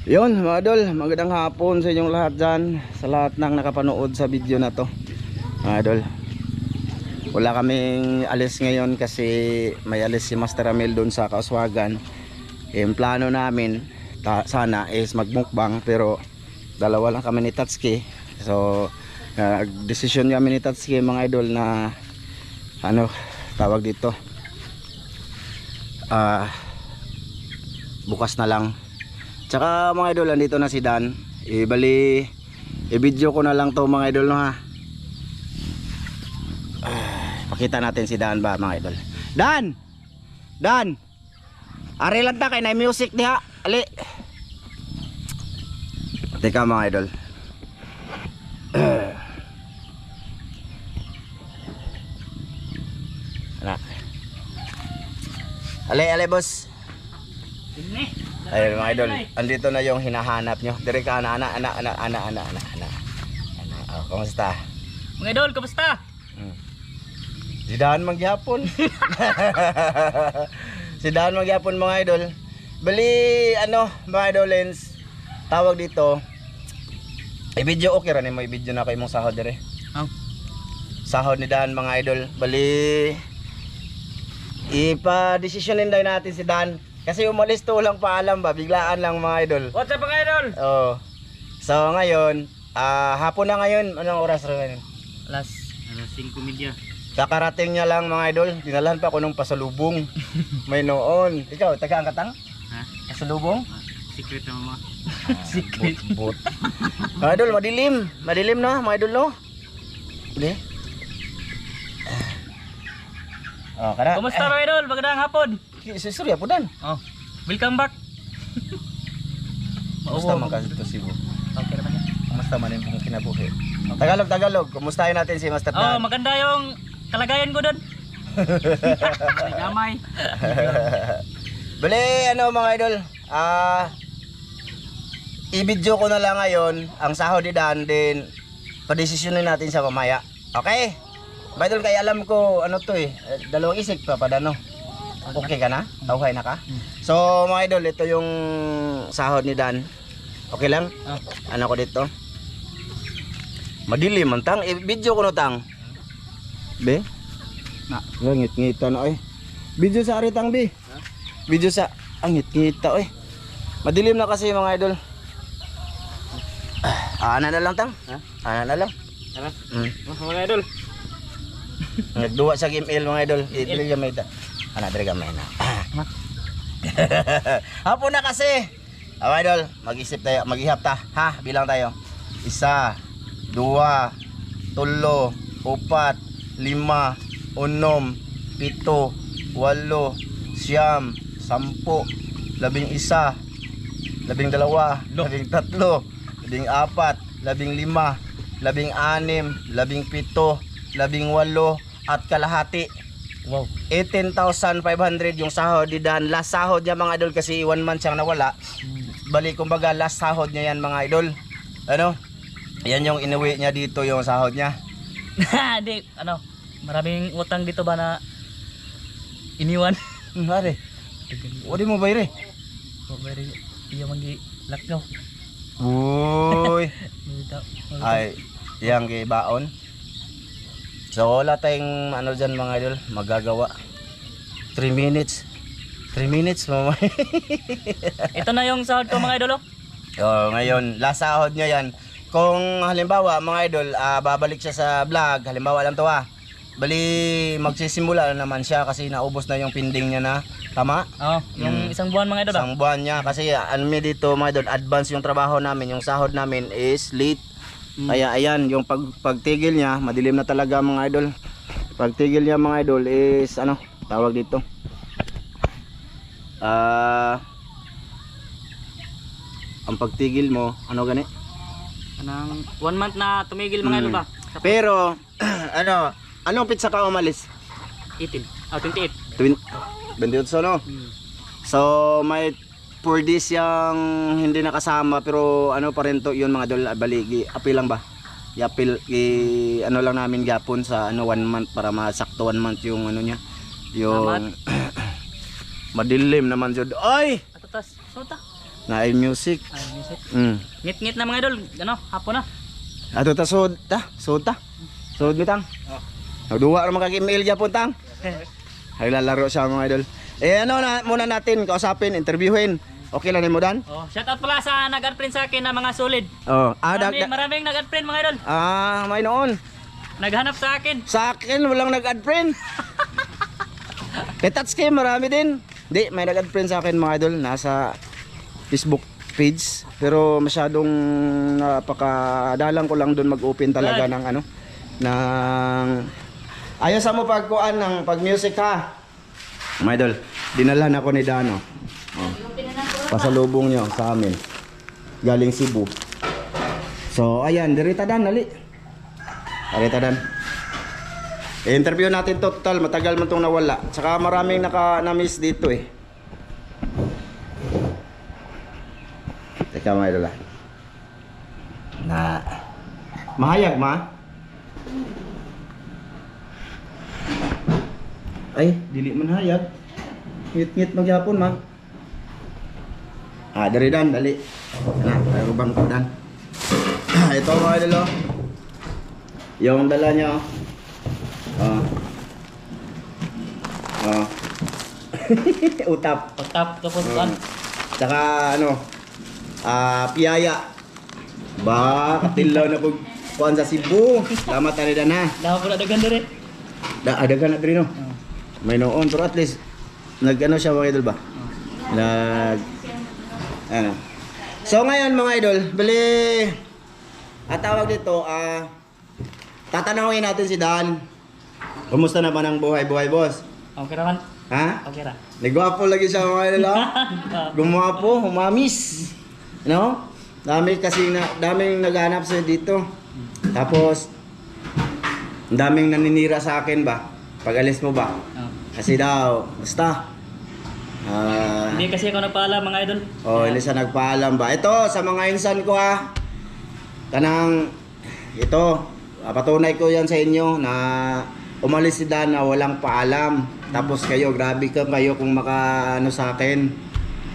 Yun mga idol, magandang hapon sa inyong lahat dyan, sa lahat ng nakapanood sa video na to mga idol. Wala kaming alis ngayon kasi may alis si Master Amel doon sa Kauswagan. Yung plano namin sana is magmukbang, pero dalawa lang kami ni Tatsuki. So decision kami ni Tatsuki mga idol na ano tawag dito, bukas na lang. Tsaka mga idol, andito na si Dan. I-video ko na lang to mga idol, no, ha. Pakita natin si Dan ba mga idol. Dan! Dan! Ari lang ta kay na music diha. Ali. Teka mga idol. Anak. Ali boss. Ini. Ayun mga idol, andito na yung hinahanap nyo. Dire ka, ana. Oh, kumusta? Mga idol, kamusta? Si Dan maghapon. Si Dan maghapon mga idol. Bali, ano, mga idol lens, tawag dito. I-video okay rin, may video na kayo mong sahod dire. Sahod ni Dan mga idol. Bali, ipa-desisyonin daw natin si Dan. Kasi umalis to lang paalam ba, biglaan lang mga idol. What's up mga idol? Oh. So ngayon, hapon na ngayon. Anong oras rin ngayon? Alas 5:30. Kakarating niya lang mga idol. Dinalahan pa ako ng pasalubong. May noon. Ikaw, taga-angkatang? Ha? Pasalubong? Secret na mama. Secret. But. Mga idol, madilim. Madilim no, mga idol no? Hindi? Oh, kada. Kumusta mga idol? Magandang hapon. Surya po Dan. Oh, welcome back. Kumusta man kasi ito si Bu? Okay naman yan. Kumusta man yung kinabuhi? Tagalog. Kumustahin natin si Master Dan. Oh, maganda yung kalagayan ko doon. Gamay. Bale, ano mga idol, i-video ko na lang ngayon ang sahod ni Dan, din padesisyonin natin sa mamaya. Okay? Mga idol, kaya alam ko ano to dalawang isip pa padano. Okay ka na? Okay na ka? So mga idol, ito yung sahod ni Dan. Okay lang? Ano ko dito? Madilim man tang, i-video ko no tang. Be? Na. Ngit-ngita na Video sa aritang be. Video sa ngit-ngita Madilim na kasi mga idol. Ana na lang tang. Ana na lang. Tara. Mga idol. Nagduwa sa game L mga idol. Dili gamay ta. Ana diri gamay na. Hapon na kasi. Mga idol, mag-isip tayo, mag-ihap ta. Ha, bilang tayo. 1, 2, 3, 4, 5, 6, 7, 8, 9, 10, 11, 18 at kalahati. Wow. 18,500 yung sahod ni Dan. Last sahod niya mga idol kasi 1 month siyang nawala. Balik kumbaga last sahod niya yan mga idol. Ano? Yan yung inuwi niya dito yung sahod niya. Hindi, ano, maraming utang dito ba na iniwan? Pare. Wadi mo bayre. Very iya manggi lakgaw. Uy. Ay, yang gibaon. So wala tayong ano dyan mga idol, magagawa. 3 minutes. 3 minutes mamay. Ito na yung sahod ko mga idol. Ngayon, last sahod niya yan. Kung halimbawa mga idol, babalik siya sa vlog, halimbawa lang to bali magsisimula na naman siya kasi naubos na yung pending niya na. Tama? Oh, yung isang buwan mga idol. Isang buwan niya kasi ano dito mga idol, advance yung trabaho namin, yung sahod namin is late. Kaya ayan, yung pagtigil niya, madilim na talaga mga idol. Pagtigil niya mga idol is ano, tawag dito. Ang pagtigil mo, ano gani? Anong 1 month na tumigil mga idol ba? Pero anong pizza ka umalis? 18. Oh, 28. 28 no? So may 4 days yung hindi nakasama, pero ano pa rin to yun mga idol, baligi apil lang ba? I-apil ano lang namin gapon sa 1 month para masakto 1 month yung ano niya. Yung madilim naman jud. Ay! Atatas. Suta. Na music. Ay, Ngit-ngit na mga idol. Ano, hapon na. Ato ta sud ta. Sud mitang. Oh. Nagduwa ra makag-email gyapon tang. Ay lalaro siya mga idol. Ano na muna natin kausapin, interviewin. Okay lang mo Dan? Oh, shout out pala sa nag-add friend sa akin na mga solid. Oh, Maraming nag-add friend mga idol. may noon. Naghanap sa akin. Sa akin walang nag-add friend. Kay Tatsuki marami din. Di, may nag-add friend sa akin mga idol, nasa Facebook page, pero masyadong napakadalang ko lang doon mag-open talaga ng ano, ng ayos mo pagkuan ng pag music ha. Mga idol, dinalhan ako ni Dano. Oh. Pasalubong nyo sa amin. Galing Cebu. So ayan, dirita Dan, dali. Dirita Dan. I-interview natin total, matagal man itong nawala. Tsaka maraming na-miss dito eh. Teka mga idol na mahayag ma? Ay, dili man hayag. Ngit-ngit magyapon ma. Dari Dan, dali. Na, tayo bang Dan. Ito mga idol oh. Yung dala nyo. Utap. Tapos ano? Tsaka ano, piyaya. Ba, katilaw na pag kuhan sa Cebu. Salamat na Dan ha. Dapat po na dagan dire. Adagan na rin no. May noon, pero at least nag-ano siya mga idol ba? Ano. So ngayon mga idol, bali at tawag dito, tatanungin natin si Dan. Kumusta naman ang buhay-buhay, boss? Okay raman. Ha? Okay ra. Nagwapo lagi siya mga idol, ha? Gumapo, humamis. No? Daming naghanap sa dito. Tapos daming naninira sa akin ba? Pag alis mo ba? Oh. Kasi daw, basta. Hindi kasi ako nagpaalam mga idol. Hindi siya nagpaalam ba? Ito, sa mga insan ko ha. Kanang, ito, patunay ko yan sa inyo na umalis si Dan na walang paalam. Tapos kayo, grabe kayo kung makaano sa akin.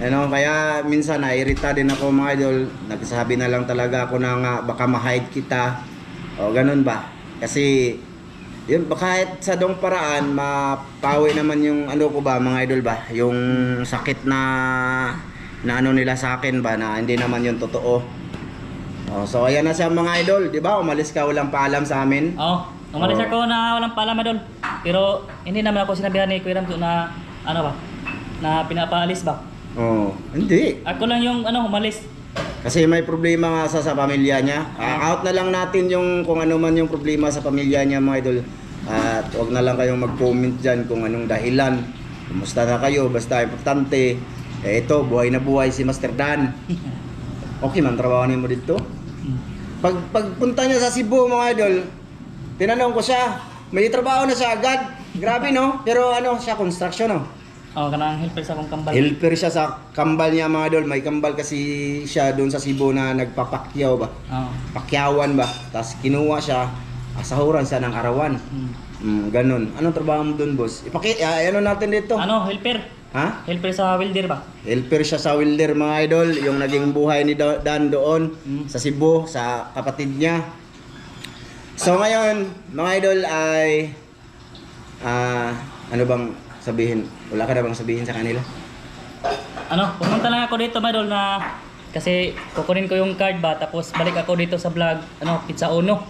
Ano, kaya minsan nairita din ako mga idol. Nagsasabi na lang talaga ako na nga, baka ma-hide kita. O ganun ba? Kasi yun, kahit sa dong paraan mapawi naman yung ano ko ba mga idol ba, yung sakit na ano nila sa akin ba, na hindi naman yung totoo. So ayan na siya mga idol, di ba? Umalis ka walang paalam sa amin. Umalis ako na walang paalam idol. Pero hindi naman ako sinabihan ni Kuya Ramso na ano ba, na pinapaalis ba? Hindi. Ako lang yung ano, umalis. Kasi may problema nga sa pamilya niya. Out na lang natin yung kung ano man yung problema sa pamilya niya mga idol. At huwag na lang kayong mag-comment dyan kung anong dahilan. Kumusta na kayo, basta importante. Ito, buhay na buhay si Master Dan. Okay man, trabaho mo dito. Pagpunta niya sa Cebu mga idol, tinanong ko siya, may trabaho na siya agad. Grabe no? Pero ano siya, construction no? Kanang helper sa akong kambal. Helper siya sa kambal niya mga idol. May kambal kasi siya doon sa Cebu na nagpapakyaw ba? Pakyawan ba? Tapos kinuha siya, asahuran siya ng arawan. Ganun. Anong trabaho mo doon, boss? Ano natin dito? Ano, helper? Ha? Helper sa welder ba? Helper siya sa welder mga idol. Yung naging buhay ni Dan doon sa Cebu, sa kapatid niya. So ngayon, mga idol ay ano bang sabihin? Wala ka na bang sabihin sa kanila? Ano, pumunta lang ako dito mga idol na kasi kukunin ko yung card ba, tapos balik ako dito sa vlog, ano, Pizza Uno.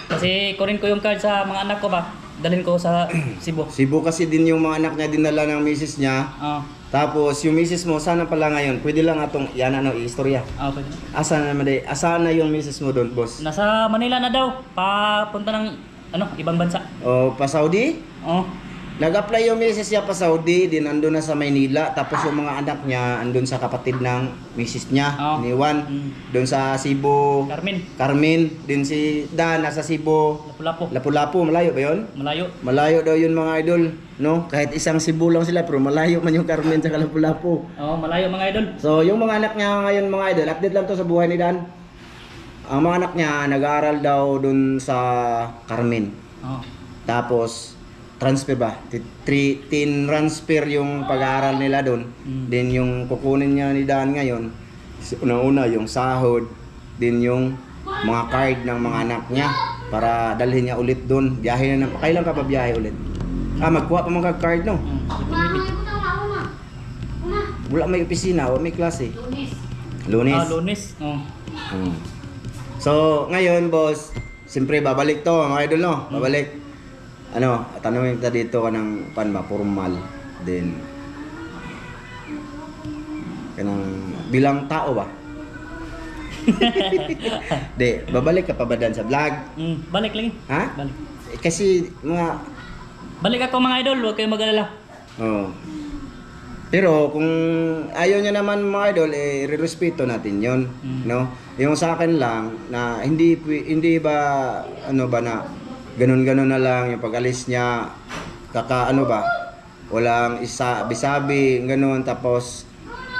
Kasi kunin ko yung card sa mga anak ko ba, dalhin ko sa Cebu. Cebu kasi din yung mga anak niya dinala ng misis niya. Tapos yung misis mo, sana pala ngayon, pwede lang atong yan ano, istorya. Pwede. Asan na yung misis mo doon, boss? Nasa Manila na daw, papunta ng ano, ibang bansa. Pa Saudi? Nag-apply yung misis niya pa Saudi, din andun na sa Maynila. Tapos yung mga anak niya andun sa kapatid ng misis niya, ni Juan. Doon sa Cebu. Carmen. Din si Dan nasa Cebu. Lapu-Lapu, malayo ba yun? Malayo daw yun mga idol, no? Kahit isang Cebu lang sila, pero malayo man yung Carmen sa Lapu-Lapu. Malayo mga idol. So yung mga anak niya ngayon mga idol, update lang to sa buhay ni Dan. Ang mga anak niya nag-aaral daw doon sa Carmen. Tapos transfer ba? Transfer yung pag-aaral nila doon. Then yung kukunin niya ni Dan ngayon Una-una yung sahod, din yung mga card ng mga anak niya para dalhin niya ulit doon. Biyahe na kailan ka pa biyahe ulit? Magkuha pa mga card no? Wala may opisina, wala may klase. Lunes. Lunes. So, ngayon boss, siyempre babalik to mga idol no? Babalik. Tanongin kita dito ka ng formal. Then, kanang bilang tao ba? Babalik ka pa ba dan sa vlog? Balik lagi. Ha? Balik. Kasi Balik ako mga idol, huwag kayong mag-alala. Pero kung ayaw niya naman mga idol, re-respeto natin 'yon, no? Yung sa akin lang na hindi ba na ganun-ganun na lang yung pag-alis niya walang isabi-sabi ganun tapos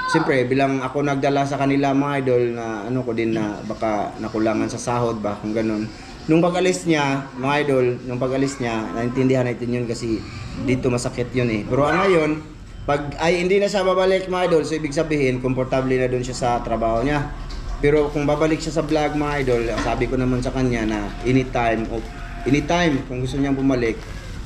siyempre bilang ako nagdala sa kanila mga idol na ko din na baka nakulangan sa sahod ba kung ganun. Nung pag-alis niya, mga idol, naintindihan natin yun kasi dito masakit yun eh. Pero ngayon, pag hindi na siya babalik mga idol, so ibig sabihin, komportable na doon siya sa trabaho niya. Pero kung babalik siya sa vlog mga idol, sabi ko naman sa kanya na anytime kung gusto niyang bumalik,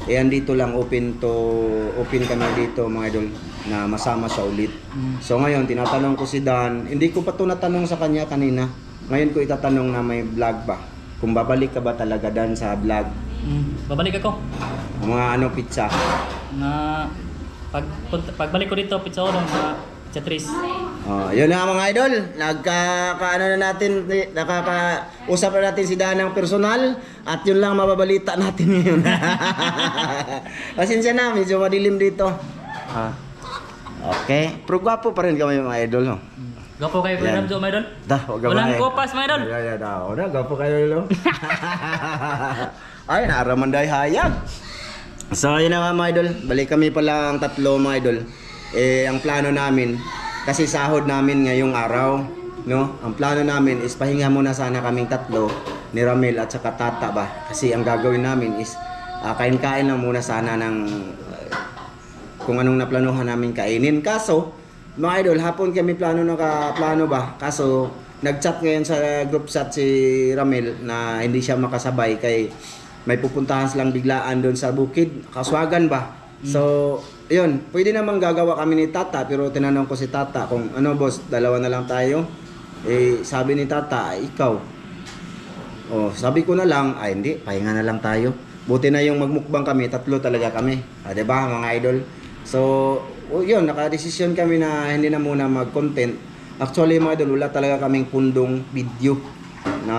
andito lang open kami dito mga idol na masama siya ulit. So ngayon, tinatanong ko si Dan, hindi ko pa ito natanong sa kanya kanina. Ngayon ko itatanong na may vlog ba? Kung babalik ka ba talaga Dan sa vlog? Babalik ako. Ang mga pizza? Na pagbalik ko dito, pizza ulo, pizza tris. Yun na mga idol. Nakakausap na natin si Dan ng personal at yun lang mababalita natin ngayon. Pasensya na, medyo madilim dito. Okay. Pero gwapo pa rin kami mga idol, no? Gapo kayo Kuya Ramzo, my idol? Walang Walang kopas, my idol. Gapo kayo, no? Ay, naaraman dahil hayag. So, yun na nga mga idol. Balik kami pala ang tatlo mga idol. Ang plano namin, kasi sahod namin ngayong araw, no? Ang plano namin is pahinga muna sana kaming tatlo ni Ramil at saka Tata ba? Kasi ang gagawin namin is kain-kain lang muna sana ng kung anong naplanuhan namin kainin. Kaso, mga idol, hapon kami plano ba? Kaso, nag-chat ngayon sa group chat si Ramil na hindi siya makasabay kay may pupuntahan silang biglaan doon sa bukid, Kaswagan ba? So, yun, pwede namang gagawa kami ni Tata pero tinanong ko si Tata kung boss, dalawa na lang tayo. Sabi ni Tata, ikaw. Sabi ko na lang, hindi, pahinga na lang tayo. Buti na yung magmukbang kami, tatlo talaga kami. Diba mga idol? So, yun, nakadesisyon kami na hindi na muna mag-content. Actually mga idol, wala talaga kaming pundong video na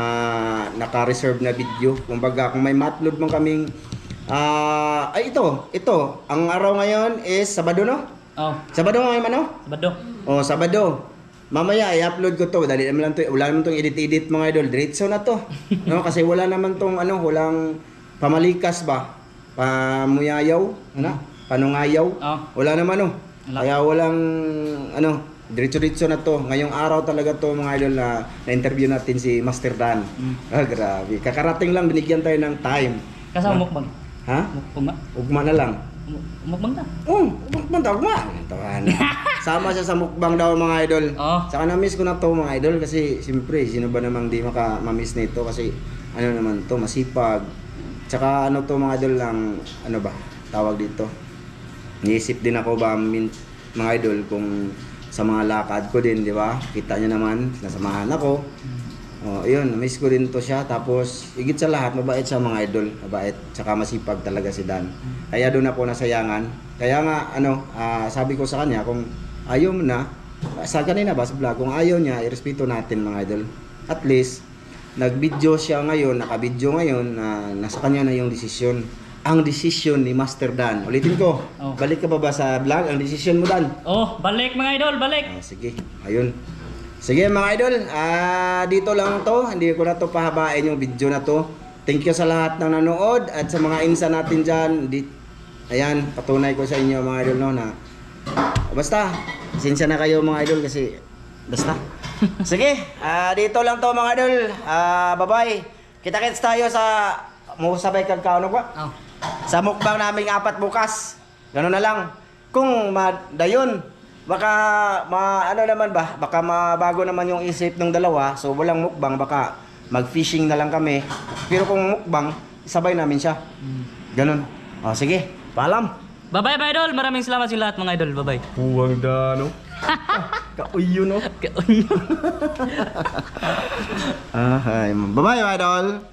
naka-reserve na video. Kumbaga, kung may ma-upload man kaming ito. Ang araw ngayon is Sabado, no? Sabado ngayon, Sabado. Sabado. Mamaya i-upload ko to. Dali naman lang to. Wala naman tong edit mga idol. Diretso na to. No? Kasi wala naman tong walang pamalikas ba? Pamuyayaw, panungayaw. Wala naman Kaya walang diretso-diretso na to. Ngayong araw talaga to mga idol na-interview natin si Master Dan. Grabe. Kakarating lang, binigyan tayo ng time. Kasama mukbang. Ha? Mukbang. Ugma na lang. Mukbang na. Ugma. Sama siya sa mukbang daw mga idol. Saka na-miss ko na to mga idol kasi siyempre, sino ba namang di maka-miss nito kasi naman to, masipag. Tsaka to mga idol lang, tawag dito. Niisip din ako ba mga idol kung sa mga lakad ko din, di ba? Kita nyo naman, nasamahan ako. Yun, miss ko din to siya. Tapos, higit sa lahat, mabait siya mga idol. Mabait, tsaka masipag talaga si Dan. Kaya doon ako nasayangan. Kaya nga, sabi ko sa kanya, kung ayaw mo na, sa kanina ba, sa vlog, kung ayaw niya, irespeto natin mga idol. At least, nag-video siya ngayon, naka-video ngayon, nasa kanya na yung desisyon. Ang desisyon ni Master Dan. Ulitin ko, balik ka ba sa vlog? Ang desisyon mo, Dan? Balik mga idol, balik. Sige, ayun. Sige mga idol, dito lang to. Hindi ko na to pahabain yung video na to. Thank you sa lahat ng nanood at sa mga insa natin dyan. Ayan, patunay ko sa inyo mga idol na basta, sinsya na kayo mga idol kasi basta. Sige, dito lang to mga idol. Bye-bye. Kita-kits tayo sa musabay kagkaon ba? Sa mukbang naming 4 bukas. Gano'n na lang. Kung madayon, baka ano naman ba, baka mabago naman yung isip ng dalawa. So walang mukbang, baka mag-fishing na lang kami. Pero kung mukbang, sabay namin siya. Ganun. O sige, paalam. Bye-bye, mga idol. Maraming salamat sa lahat, mga idol. Bye-bye. Huwag da, no? Kauyo, no? Bye-bye, idol.